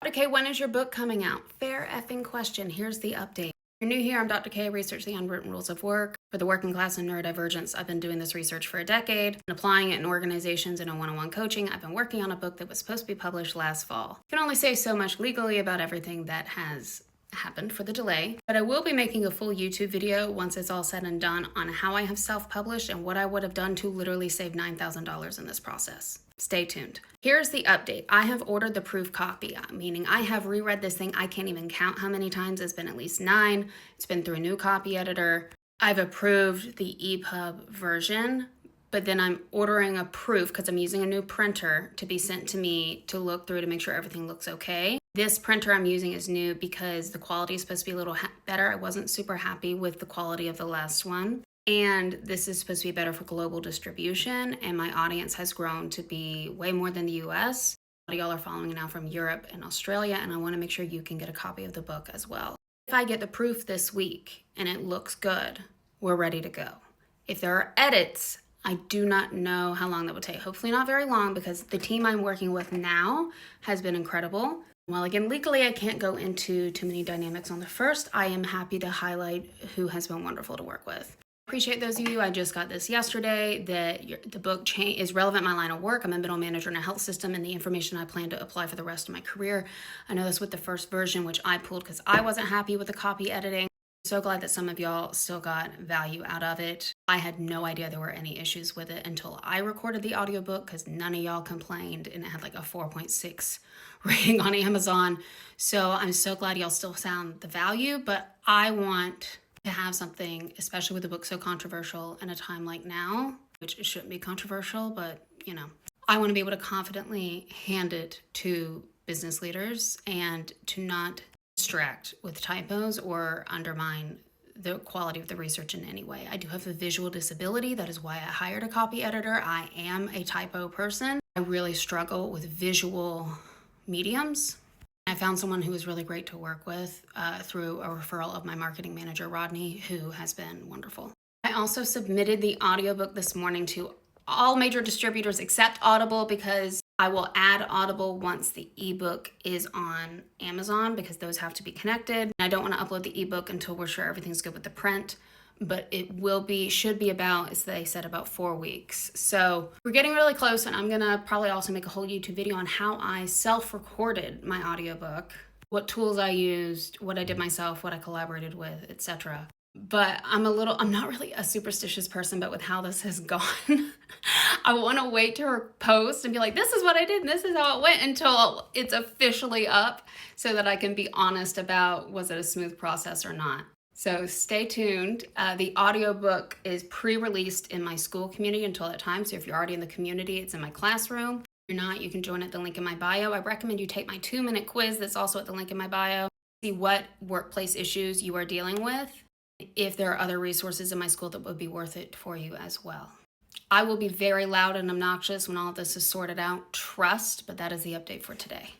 Dr. K, when is your book coming out? Fair effing question. Here's the update. If you're new here, I'm Dr. K. I research the Unwritten Rules of Work for the working class and neurodivergence. I've been doing this research for a decade and applying it in organizations and in one-on-one coaching. I've been working on a book that was supposed to be published last fall. I can only say so much legally about everything that has happened for the delay, but I will be making a full YouTube video once it's all said and done on how I have self-published and what I would have done to literally save $9,000 in this process. Stay tuned. Here's the update. I have ordered the proof copy, meaning I have reread this thing. I can't even count how many times. It's been at least 9. It's been through a new copy editor. I've approved the EPUB version, but then I'm ordering a proof because I'm using a new printer to be sent to me to look through to make sure everything looks okay. This printer I'm using is new because the quality is supposed to be a little better. I wasn't super happy with the quality of the last one. And this is supposed to be better for global distribution. And my audience has grown to be way more than the US. A lot of y'all are following now from Europe and Australia. And I want to make sure you can get a copy of the book as well. If I get the proof this week and it looks good, we're ready to go. If there are edits, I do not know how long that would take. Hopefully not very long because the team I'm working with now has been incredible. While again, legally, I can't go into too many dynamics on the first, I am happy to highlight who has been wonderful to work with. Appreciate those of you. I just got this yesterday that the book is relevant to my line of work. I'm a middle manager in a health system and the information I plan to apply for the rest of my career. I know this with the first version, which I pulled because I wasn't happy with the copy editing. So glad that some of y'all still got value out of it. I had no idea there were any issues with it until I recorded the audiobook because none of y'all complained and it had like a 4.6 rating on Amazon. So I'm so glad y'all still found the value, but I want to have something, especially with a book so controversial in a time like now, which it shouldn't be controversial, but you know, I want to be able to confidently hand it to business leaders and to not distract with typos or undermine the quality of the research in any way. I do have a visual disability. That is why I hired a copy editor. I am a typo person. I really struggle with visual mediums. I found someone who was really great to work with through a referral of my marketing manager, Rodney, who has been wonderful. I also submitted the audiobook this morning to all major distributors except Audible because I will add Audible once the ebook is on Amazon because those have to be connected. I don't want to upload the ebook until we're sure everything's good with the print, but it should be about, as they said, about 4 weeks. So we're getting really close, and I'm gonna probably also make a whole YouTube video on how I self-recorded my audiobook, what tools I used, what I did myself, what I collaborated with, etc. But I'm not really a superstitious person, but with how this has gone, I want to wait to post and be like, this is what I did and this is how it went until it's officially up so that I can be honest about was it a smooth process or not. So stay tuned. The audiobook is pre-released in my school community until that time. So if you're already in the community, it's in my classroom. If you're not, you can join at the link in my bio. I recommend you take my 2-minute quiz that's also at the link in my bio. See what workplace issues you are dealing with. If there are other resources in my school that would be worth it for you as well. I will be very loud and obnoxious when all of this is sorted out. Trust, but that is the update for today.